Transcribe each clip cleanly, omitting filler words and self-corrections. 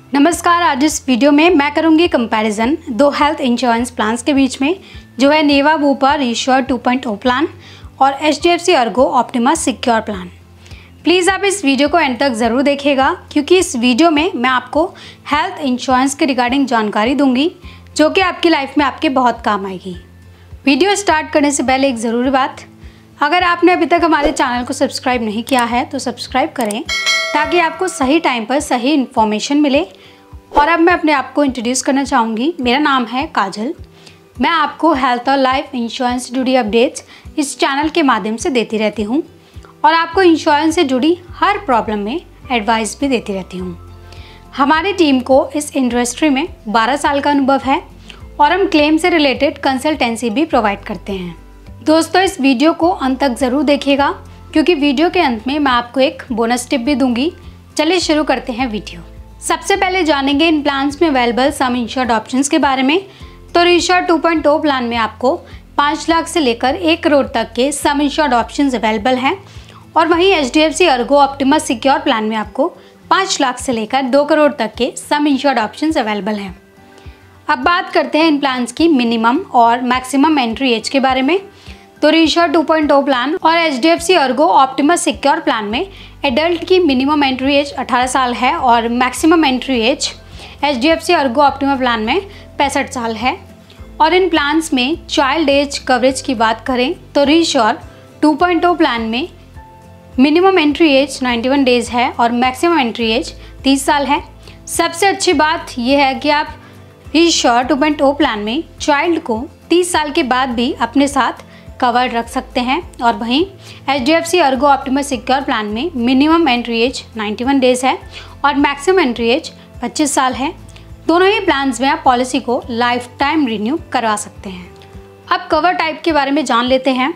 नमस्कार। आज इस वीडियो में मैं करूंगी कंपैरिजन दो हेल्थ इंश्योरेंस प्लान्स के बीच में, जो है नेवा बुपा रीश्योर 2.0 प्लान और HDFC Ergo Optima Secure plan. Please आप इस वीडियो को एंड तक ज़रूर देखिएगा, क्योंकि इस वीडियो में मैं आपको हेल्थ इंश्योरेंस के रिगार्डिंग जानकारी दूंगी जो कि आपकी लाइफ में आपके बहुत काम आएगी। वीडियो स्टार्ट करने से पहले एक ज़रूरी बात, अगर आपने अभी तक हमारे चैनल को सब्सक्राइब नहीं किया है तो सब्सक्राइब करें ताकि आपको सही टाइम पर सही इन्फॉर्मेशन मिले। और अब मैं अपने आप को इंट्रोड्यूस करना चाहूँगी। मेरा नाम है काजल। मैं आपको हेल्थ और लाइफ इंश्योरेंस से जुड़ी अपडेट्स इस चैनल के माध्यम से देती रहती हूँ और आपको इंश्योरेंस से जुड़ी हर प्रॉब्लम में एडवाइस भी देती रहती हूँ। हमारी टीम को इस इंडस्ट्री में 12 साल का अनुभव है और हम क्लेम से रिलेटेड कंसल्टेंसी भी प्रोवाइड करते हैं। दोस्तों, इस वीडियो को अंत तक ज़रूर देखिएगा, क्योंकि वीडियो के अंत में मैं आपको एक बोनस टिप भी दूंगी। चलिए शुरू करते हैं वीडियो। सबसे पहले जानेंगे इन प्लान्स में अवेलेबल सम इंश्योर्ड ऑप्शंस के बारे में। तो रीश्योर 2.0 प्लान में आपको 5 लाख से लेकर 1 करोड़ तक के सम इंश्योर्ड ऑप्शंस अवेलेबल हैं, और वहीं HDFC Ergo Optima Secure plan में आपको 5 लाख से लेकर 2 करोड़ तक के सम इंश्योर्ड ऑप्शंस अवेलेबल हैं। अब बात करते हैं इन प्लान्स की मिनिमम और मैक्सिमम एंट्री एज के बारे में। तो रीश्योर 2.0 प्लान और HDFC Ergo Optima Secure plan में एडल्ट की मिनिमम एंट्री एज 18 साल है और maximum entry age HDFC Ergo Optima plan में 65 साल है। और इन प्लान्स में चाइल्ड एज कवरेज की बात करें तो रीश्योर 2.0 प्लान में मिनिमम एंट्री एज 91 डेज है और मैक्सिमम एंट्री एज 30 साल है। सबसे अच्छी बात यह है कि आप रीश्योर 2.0 प्लान में चाइल्ड को 30 साल के बाद भी अपने साथ कवर रख सकते हैं, और वहीं HDFC Ergo Optima Secure plan में मिनिमम एंट्री एज 91 डेज है और मैक्सिमम एंट्री एज 25 साल है। दोनों ही प्लान्स में आप पॉलिसी को लाइफ टाइम रिन्यू करवा सकते हैं। अब कवर टाइप के बारे में जान लेते हैं।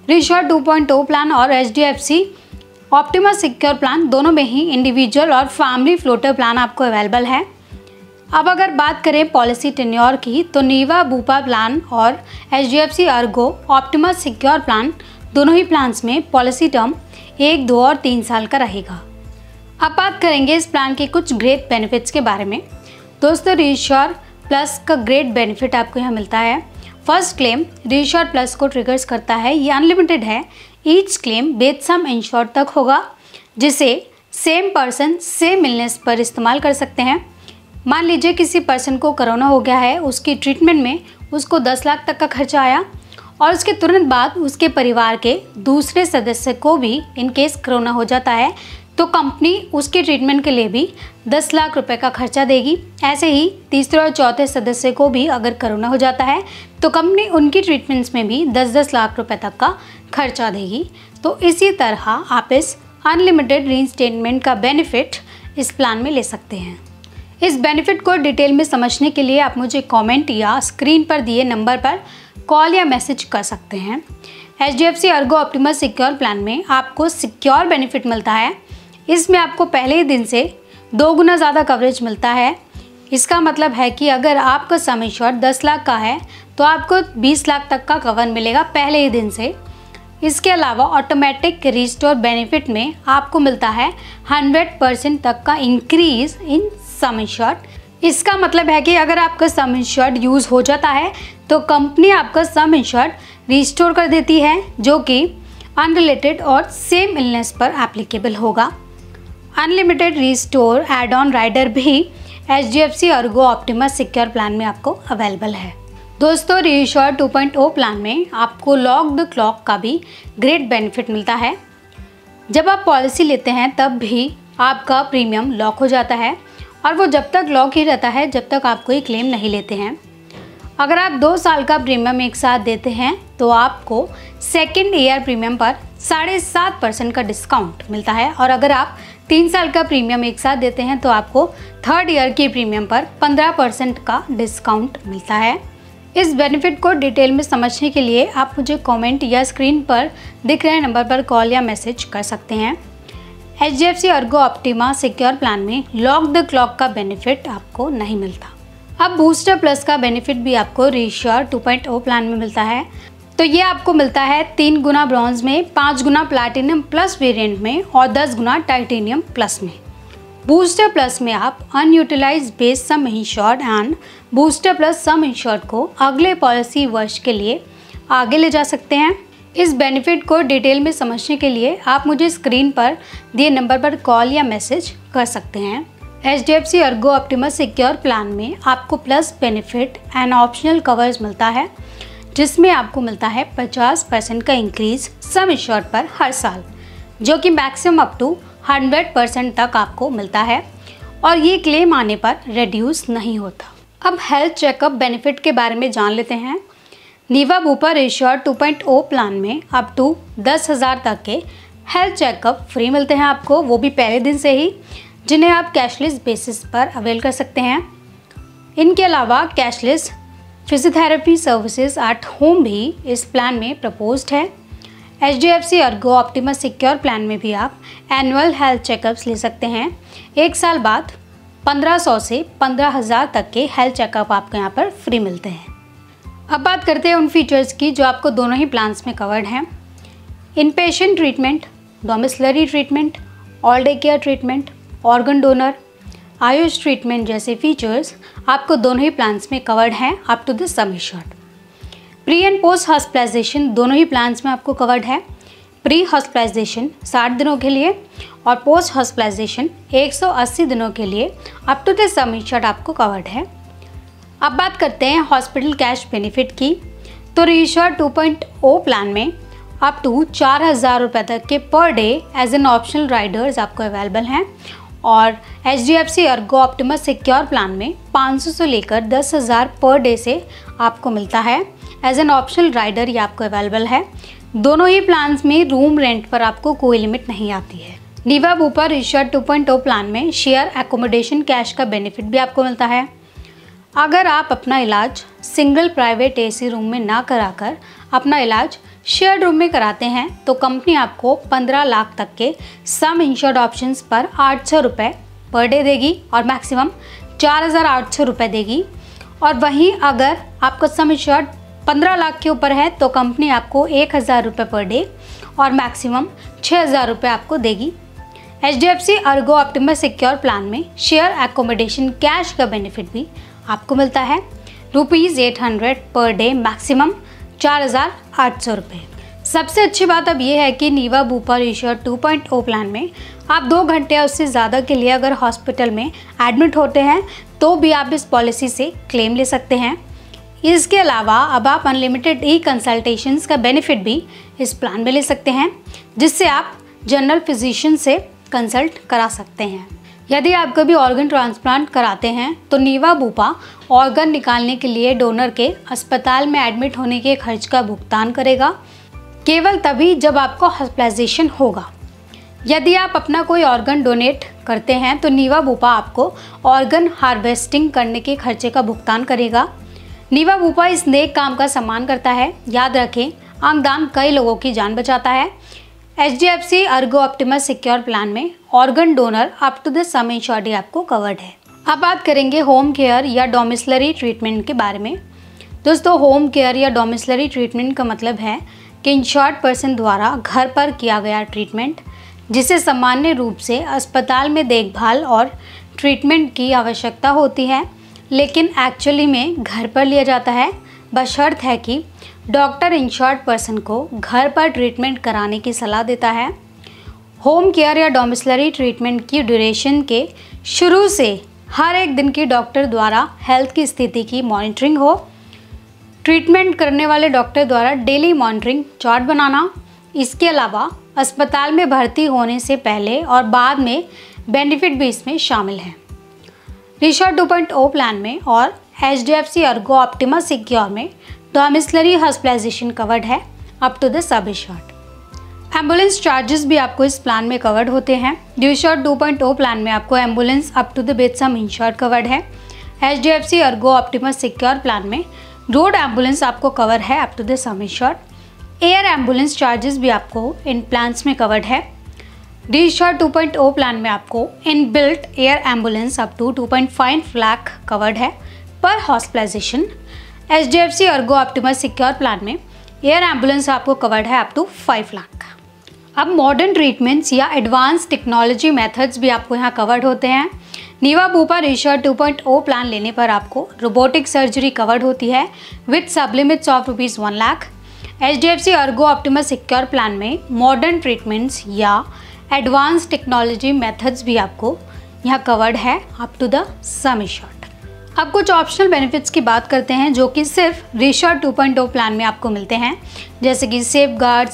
रीश्योर 2.0 प्लान और HDFC ऑप्टिमा सिक्योर प्लान दोनों में ही इंडिविजुअल और फैमिली फ्लोटर प्लान आपको अवेलेबल है। अब अगर बात करें पॉलिसी टेन्योर की, तो नेवा बुपा प्लान और HDFC Ergo Optima Secure plan दोनों ही प्लान्स में पॉलिसी टर्म 1, 2 और 3 साल का रहेगा। अब बात करेंगे इस प्लान के कुछ ग्रेट बेनिफिट्स के बारे में। दोस्तों, रीश्योर प्लस का ग्रेट बेनिफिट आपको यहाँ मिलता है। फर्स्ट क्लेम रीश्योर प्लस को ट्रिगर्स करता है। ये अनलिमिटेड है। Each claim with some insured तक होगा, जिसे सेम पर्सन सेम इलनेस पर इस्तेमाल कर सकते हैं। मान लीजिए किसी पर्सन को कोरोना हो गया है, उसकी ट्रीटमेंट में उसको 10 लाख तक का खर्चा आया और उसके तुरंत बाद उसके परिवार के दूसरे सदस्य को भी इन केस कोरोना हो जाता है, तो कंपनी उसके ट्रीटमेंट के लिए भी 10 लाख रुपए का खर्चा देगी। ऐसे ही तीसरे और चौथे सदस्य को भी अगर कोरोना हो जाता है तो कंपनी उनकी ट्रीटमेंट्स में भी 10-10 लाख रुपए तक का खर्चा देगी। तो इसी तरह आप इस अनलिमिटेड रीइंस्टेटमेंट का बेनिफिट इस प्लान में ले सकते हैं। इस बेनिफिट को डिटेल में समझने के लिए आप मुझे कमेंट या स्क्रीन पर दिए नंबर पर कॉल या मैसेज कर सकते हैं। HDFC Ergo Optima Secure plan में आपको सिक्योर बेनिफिट मिलता है। इसमें आपको पहले ही दिन से 2 गुना ज़्यादा कवरेज मिलता है। इसका मतलब है कि अगर आपका सम इंश्योर्ड 10 लाख का है तो आपको 20 लाख तक का कवर मिलेगा पहले ही दिन से। इसके अलावा ऑटोमेटिक रिस्टोर बेनिफिट में आपको मिलता है 100% तक का इंक्रीज इन सम इंश्योर्ड। इसका मतलब है कि अगर आपका सम इंश्योर्ड यूज़ हो जाता है तो कंपनी आपका सम इंश्योर्ड रिस्टोर कर देती है, जो कि अनरिलेटेड और सेम इलनेस पर एप्लीकेबल होगा। Unlimited restore add on rider भी HDFC Ergo Optima Secure plan में आपको अवेलेबल है। दोस्तों, रीश्योर 2.0 प्लान में आपको लॉक द क्लॉक का भी ग्रेट बेनिफिट मिलता है। जब आप पॉलिसी लेते हैं तब भी आपका प्रीमियम लॉक हो जाता है, और वो जब तक लॉक ही रहता है जब तक आप कोई क्लेम नहीं लेते हैं। अगर आप 2 साल का प्रीमियम एक साथ देते हैं तो आपको सेकेंड ईयर प्रीमियम पर 7.5% का डिस्काउंट मिलता है, और अगर आप 3 साल का प्रीमियम एक साथ देते हैं तो आपको थर्ड ईयर के प्रीमियम पर 15% का डिस्काउंट मिलता है। इस बेनिफिट को डिटेल में समझने के लिए आप मुझे कमेंट या स्क्रीन पर दिख रहे नंबर पर कॉल या मैसेज कर सकते हैं। HDFC Ergo Optima Secure plan में लॉक द क्लॉक का बेनिफिट आपको नहीं मिलता। अब बूस्टर प्लस का बेनिफिट भी आपको रीश्योर 2.0 प्लान में मिलता है। तो ये आपको मिलता है 3 गुना ब्रॉन्ज में, 5 गुना प्लैटिनम प्लस वेरिएंट में और 10 गुना टाइटेनियम प्लस में। बूस्टर प्लस में आप unutilised base some insured and booster plus some insured को अगले पॉलिसी वर्ष के लिए आगे ले जा सकते हैं। इस बेनिफिट को डिटेल में समझने के लिए आप मुझे स्क्रीन पर दिए नंबर पर कॉल या मैसेज कर सकते हैं। HDFC Ergo Optimus Secure plan में आपको plus benefit and optional covers मिलता है, जिसमें आपको मिलता है 50% का इंक्रीज सम इंश्योर्ड पर हर साल, जो कि मैक्सिमम अप टू 100% तक आपको मिलता है और ये क्लेम आने पर रिड्यूस नहीं होता। अब हेल्थ चेकअप बेनिफिट के बारे में जान लेते हैं। नीवा बुपा रिश्योर 2.0 प्लान में अप टू 10,000 तक के हेल्थ चेकअप फ्री मिलते हैं आपको, वो भी पहले दिन से ही, जिन्हें आप कैशलेस बेसिस पर अवेल कर सकते हैं। इनके अलावा cashless physiotherapy services at home भी इस प्लान में प्रपोज्ड है। HDFC Ergo Optimus Secure plan में भी आप एनुअल हेल्थ चेकअप्स ले सकते हैं। एक साल बाद 1500 से 15,000 तक के हेल्थ चेकअप आपको यहाँ पर फ्री मिलते हैं। अब बात करते हैं उन फीचर्स की जो आपको दोनों ही प्लान्स में कवर्ड हैं। Inpatient treatment, domiciliary treatment, all day care treatment, organ donor, AYUSH treatment जैसे फीचर्स आपको दोनों ही प्लान्स में कवर्ड हैं up to the sum insured. Pre and post hospitalisation दोनों ही प्लान्स में आपको कवर्ड है। प्री हॉस्पिटलाइजेशन 60 दिनों के लिए और पोस्ट हॉस्पिटलाइजेशन 180 दिनों के लिए up to the sum insured आपको कवर्ड है। अब बात करते हैं हॉस्पिटल कैश बेनिफिट की। तो रिश्योर 2.0 प्लान में अप टू 4,000 रुपये तक के per day as an optional riders आपको अवेलेबल हैं और HDFC Ergo Optimus Secure plan में 500 से लेकर 10,000 पर डे से आपको मिलता है एज एन ऑप्शनल राइडर, ये आपको अवेलेबल है। दोनों ही प्लान्स में रूम रेंट पर आपको कोई लिमिट नहीं आती है। नीवा बुपा रिश्योर 2.0 प्लान में शेयर एकोमोडेशन कैश का बेनिफिट भी आपको मिलता है। अगर आप अपना इलाज सिंगल प्राइवेट AC रूम में ना कराकर अपना इलाज शेयर्ड रूम में कराते हैं तो कंपनी आपको 15 लाख तक के सम इंश्योर्ड ऑप्शंस पर 800 रुपये पर डे देगी और मैक्सिमम 4,800 रुपये देगी। और वहीं अगर आपका सम इंश्योर्ड 15 लाख के ऊपर है तो कंपनी आपको 1,000 रुपये पर डे और मैक्सिमम 6,000 रुपये आपको देगी। HDFC Ergo Optimus Secure plan में शेयर एकोमोडेशन कैश का बेनिफिट भी आपको मिलता है ₹800 पर डे, मैक्सिमम 4,800 रुपये। सबसे अच्छी बात अब ये है कि नीवा बुपा रिश्योर 2.0 प्लान में आप 2 घंटे या उससे ज़्यादा के लिए अगर हॉस्पिटल में एडमिट होते हैं तो भी आप इस पॉलिसी से क्लेम ले सकते हैं। इसके अलावा अब आप अनलिमिटेड कंसल्टेशंस का बेनिफिट भी इस प्लान में ले सकते हैं, जिससे आप जनरल फिजिशियन से कंसल्ट करा सकते हैं। यदि आप कभी ऑर्गन ट्रांसप्लांट कराते हैं तो नीवा बुपा ऑर्गन निकालने के लिए डोनर के अस्पताल में एडमिट होने के खर्च का भुगतान करेगा, केवल तभी जब आपको हॉस्पिटलाइजेशन होगा। यदि आप अपना कोई ऑर्गन डोनेट करते हैं तो नीवा बुपा आपको ऑर्गन हार्वेस्टिंग करने के खर्चे का भुगतान करेगा। नीवा बुपा इस नेक काम का सम्मान करता है। याद रखें, अंगदान कई लोगों की जान बचाता है। HDFC Ergo Optimus Secure plan में organ donor up to the sum insured आपको कवर्ड है। अब बात करेंगे होम केयर या डोमिसलरी ट्रीटमेंट के बारे में। दोस्तों, होम केयर या डोमिसलरी ट्रीटमेंट का मतलब है कि इंश्योर्ड पर्सन द्वारा घर पर किया गया ट्रीटमेंट, जिसे सामान्य रूप से अस्पताल में देखभाल और ट्रीटमेंट की आवश्यकता होती है, लेकिन एक्चुअली में घर पर लिया जाता है, बशर्त है कि डॉक्टर इंश्योर्ड पर्सन को घर पर ट्रीटमेंट कराने की सलाह देता है। होम केयर या डोमिसलरी ट्रीटमेंट की ड्यूरेशन के शुरू से हर एक दिन की डॉक्टर द्वारा हेल्थ की स्थिति की मॉनिटरिंग हो। ट्रीटमेंट करने वाले डॉक्टर द्वारा डेली मॉनिटरिंग चार्ट बनाना। इसके अलावा अस्पताल में भर्ती होने से पहले और बाद में बेनिफिट भी इसमें शामिल हैं। रिश्योर 2.0 प्लान में और HDFC अर्गो ऑप्टिमस सिक्योर में डोमिसलरी हॉस्पिटलाइजेशन कवर्ड है up to the sum insured. Ambulance charges भी आपको इस प्लान में कवर्ड होते हैं। रिश्योर 2.0 प्लान में आपको ambulance up to the bed sum insured covered है। HDFC Ergo Optimus Secure plan में रोड एम्बुलेंस आपको कवर है up to the sum insured. Air ambulance charges भी आपको इन प्लान्स में कवर्ड है। रिश्योर 2.0 प्लान में आपको inbuilt air ambulance up to 2.5 lakh covered है per hospitalisation. HDFC Ergo Optimus Secure plan में एयर एम्बुलेंस आपको कवर्ड है अप टू 5 लाख। अब मॉडर्न ट्रीटमेंट्स या एडवांस टेक्नोलॉजी मेथड्स भी आपको यहाँ कवर्ड होते हैं। नीवा बुपा रिश्योर 2.0 प्लान लेने पर आपको रोबोटिक सर्जरी कवर्ड होती है with sub limits of ₹1 lakh. HDFC Ergo Optimus Secure plan में मॉडर्न ट्रीटमेंट्स या एडवांस टेक्नोलॉजी मेथड्स भी आपको यहाँ कवर्ड है up to the sum assured. अब कुछ ऑप्शनल बेनिफिट्स की बात करते हैं जो कि सिर्फ रिश्योर 2.0 प्लान में आपको मिलते हैं, जैसे कि safeguard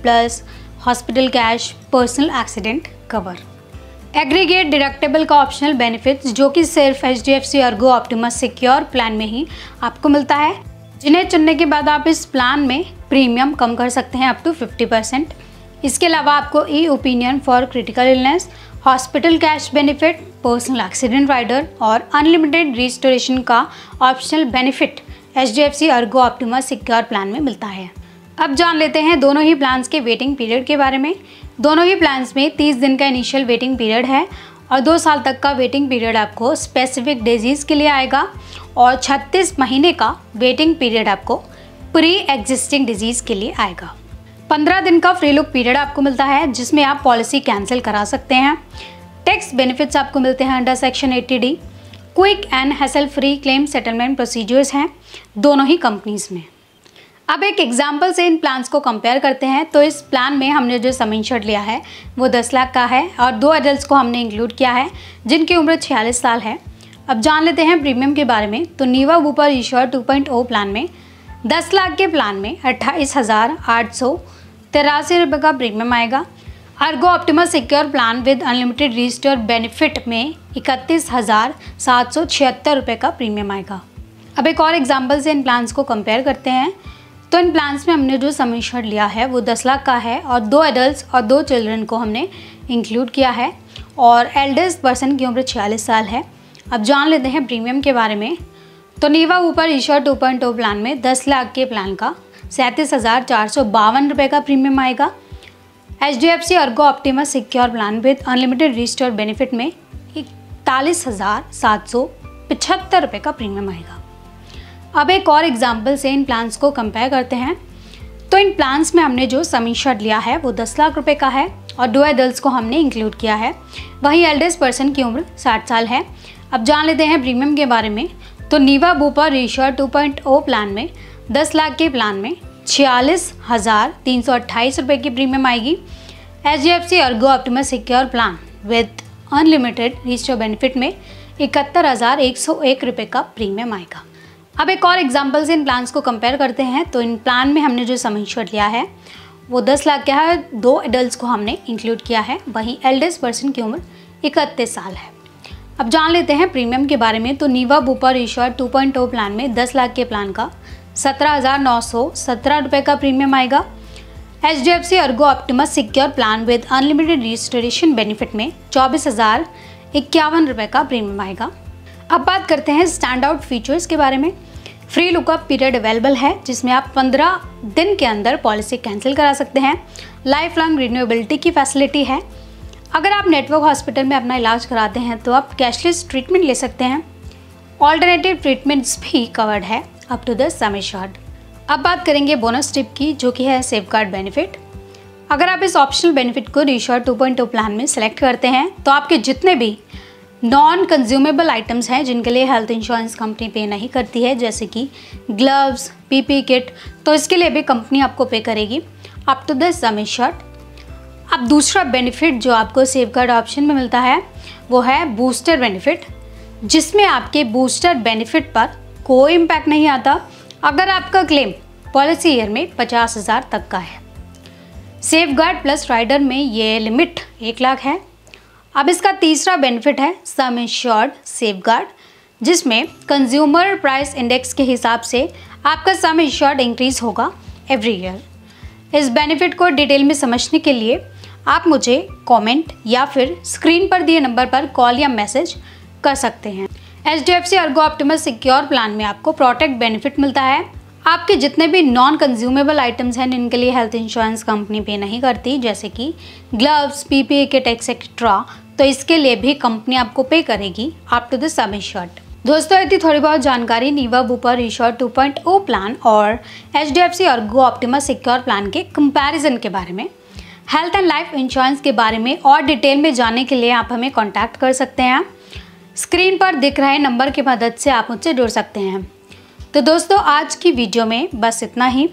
plus, hospital cash, personal accident cover. Aggregate deductible का ऑप्शनल बेनिफिट्स जो कि सिर्फ HDFC Ergo Optimus Secure plan में ही आपको मिलता है, जिन्हें चुनने के बाद आप इस प्लान में प्रीमियम कम कर सकते हैं अप टू 50%। इसके अलावा आपको e opinion for critical illness, hospital cash benefit, personal accident rider और अनलिमिटेड रिस्टोरेशन का optional benefit HDFC Ergo Optimus Secure plan में मिलता है। अब जान लेते हैं दोनों ही प्लान्स के वेटिंग पीरियड के बारे में। दोनों ही प्लान्स में 30 दिन का इनिशियल वेटिंग पीरियड है और 2 साल तक का वेटिंग पीरियड आपको स्पेसिफिक डिजीज़ के लिए आएगा और 36 महीने का वेटिंग पीरियड आपको प्री एग्जिस्टिंग डिजीज़ के लिए आएगा। 15 दिन का फ्री लुक पीरियड आपको मिलता है जिसमें आप पॉलिसी कैंसिल करा सकते हैं। टैक्स बेनिफिट्स आपको मिलते हैं under section 80D। Quick and hassle free claim settlement procedures हैं दोनों ही कंपनीज में। अब एक एग्जाम्पल से इन प्लान्स को कंपेयर करते हैं। तो इस प्लान में हमने जो सम इंश्योर्ड लिया है वो 10 लाख का है और 2 एडल्ट्स को हमने इंक्लूड किया है जिनकी उम्र 46 साल है। अब जान लेते हैं प्रीमियम के बारे में। तो नीवा बुपा रिश्योर 2.0 प्लान में 10 लाख के प्लान में 28,883 रुपये का प्रीमियम आएगा। Ergo Optimus Secure plan with unlimited restore benefit में 31,776 रुपये का प्रीमियम आएगा। अब एक और एग्जाम्पल से इन प्लान्स को कंपेयर करते हैं। तो इन प्लान्स में हमने जो सम इंश्योर्ड लिया है वो 10 लाख का है और 2 एडल्ट्स और 2 चिल्ड्रन को हमने इंक्लूड किया है और एल्डेस्ट पर्सन की उम्र 46 साल है। अब जान लेते हैं प्रीमियम के बारे में। तो नीवा बुपा रिश्योर 2.0 प्लान में 10 लाख के प्लान का 37,452 रुपये का प्रीमियम आएगा। HDFC Ergo Optimus Secure plan with unlimited restore benefit में 41,775 रुपये का प्रीमियम आएगा। अब एक और एग्जाम्पल से इन प्लान्स को कंपेयर करते हैं। तो इन प्लान्स में हमने जो सम इंश्योर्ड लिया है वो 10 लाख रुपए का है और 2 एडल्ट्स को हमने इंक्लूड किया है। वहीं एल्डेस्ट पर्सन की उम्र 60 साल है। अब जान लेते हैं प्रीमियम के बारे में। तो नीवा बुपा रिश्योर 2.0 प्लान में 10 लाख के प्लान में 46,328 रुपये की प्रीमियम आएगी। HDFC Ergo Optimus Secure plan with unlimited restore benefit में 71,101 रुपये का प्रीमियम आएगा। अब एक और एग्जाम्पल से इन प्लान्स को कंपेयर करते हैं। तो इन प्लान में हमने जो सम इंश्योर्ड लिया है वो 10 लाख का है, 2 एडल्ट्स को हमने इंक्लूड किया है। वहीं एल्डेस्ट पर्सन की उम्र 31 साल है। अब जान लेते हैं प्रीमियम के बारे में। तो नीवा बुपा रिश्योर 2.0 प्लान में 10 लाख के प्लान का 17,917 रुपये का प्रीमियम आएगा। HDFC Ergo Optimus Secure plan with unlimited restoration benefit में 24,051 रुपये का प्रीमियम आएगा। अब बात करते हैं स्टैंड आउट फीचर्स के बारे में। फ्री लुकअप पीरियड अवेलेबल है जिसमें आप 15 दिन के अंदर पॉलिसी कैंसिल करा सकते हैं। लाइफ लॉन्ग रिन्यूएबिलिटी की फैसिलिटी है। अगर आप नेटवर्क हॉस्पिटल में अपना इलाज कराते हैं तो आप कैशलेस ट्रीटमेंट ले सकते हैं। ऑल्टरनेटिव ट्रीटमेंट्स भी कवर्ड है up to the sum assured. अब बात करेंगे बोनस टिप की जो कि है सेफगार्ड बेनिफिट। अगर आप इस ऑप्शनल बेनिफिट को रिश्योर 2.0 प्लान में सेलेक्ट करते हैं तो आपके जितने भी नॉन कंज्यूमेबल आइटम्स हैं जिनके लिए हेल्थ इंश्योरेंस कंपनी पे नहीं करती है, जैसे कि ग्लव्स, PPE किट, तो इसके लिए भी कंपनी आपको पे करेगी up to the sum assured. अब दूसरा बेनिफिट जो आपको सेफगार्ड ऑप्शन में मिलता है वो है बूस्टर बेनिफिट, जिसमें आपके बूस्टर बेनिफिट पर कोई इम्पैक्ट नहीं आता अगर आपका क्लेम पॉलिसी ईयर में 50,000 तक का है। सेफगार्ड प्लस राइडर में ये लिमिट 1 लाख है। अब इसका तीसरा बेनिफिट है सम इंश्योर्ड सेफगार्ड, जिसमें कंज्यूमर प्राइस इंडेक्स के हिसाब से आपका सम इंश्योर्ड इंक्रीज होगा एवरी ईयर। इस बेनिफिट को डिटेल में समझने के लिए आप मुझे कमेंट या फिर स्क्रीन पर दिए नंबर पर कॉल या मैसेज कर सकते हैं। HDFC Ergo Optimus Secure plan में आपको प्रोटेक्ट बेनिफिट मिलता है। आपके जितने भी नॉन कंज्यूमेबल आइटम्स हैं जिनके लिए हेल्थ इंश्योरेंस कंपनी पे नहीं करती, जैसे कि ग्लव्स, PPE किट एक्सेट्रा, तो इसके लिए भी कंपनी आपको पे करेगी up to the sum assured. दोस्तों, इतनी थोड़ी बहुत जानकारी नीवा बुपा रिश्योर 2.0 प्लान और HDFC Ergo Optimus Secure plan के कंपैरिजन के बारे में। हेल्थ एंड लाइफ इंश्योरेंस के बारे में और डिटेल में जानने के लिए आप हमें कॉन्टैक्ट कर सकते हैं। स्क्रीन पर दिख रहे नंबर की मदद से आप मुझसे जुड़ सकते हैं। तो दोस्तों, आज की वीडियो में बस इतना ही।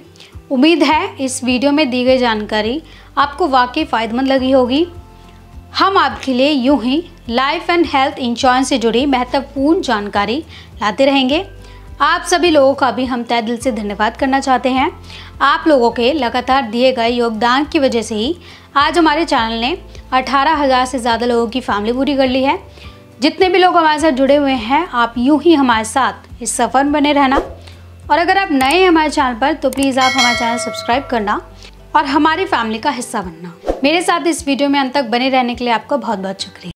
उम्मीद है इस वीडियो में दी गई जानकारी आपको वाकई फ़ायदेमंद लगी होगी। हम आपके लिए यूं ही लाइफ एंड हेल्थ इंश्योरेंस से जुड़ी महत्वपूर्ण जानकारी लाते रहेंगे। आप सभी लोगों का भी हम तहे दिल से धन्यवाद करना चाहते हैं। आप लोगों के लगातार दिए गए योगदान की वजह से ही आज हमारे चैनल ने 18,000 से ज़्यादा लोगों की फैमिली पूरी कर ली है। जितने भी लोग हमारे साथ जुड़े हुए हैं, आप यूं ही हमारे साथ इस सफ़र में बने रहना। और अगर आप नए हैं हमारे चैनल पर तो प्लीज़ आप हमारा चैनल सब्सक्राइब करना और हमारी फैमिली का हिस्सा बनना। मेरे साथ इस वीडियो में अंत तक बने रहने के लिए आपका बहुत बहुत शुक्रिया।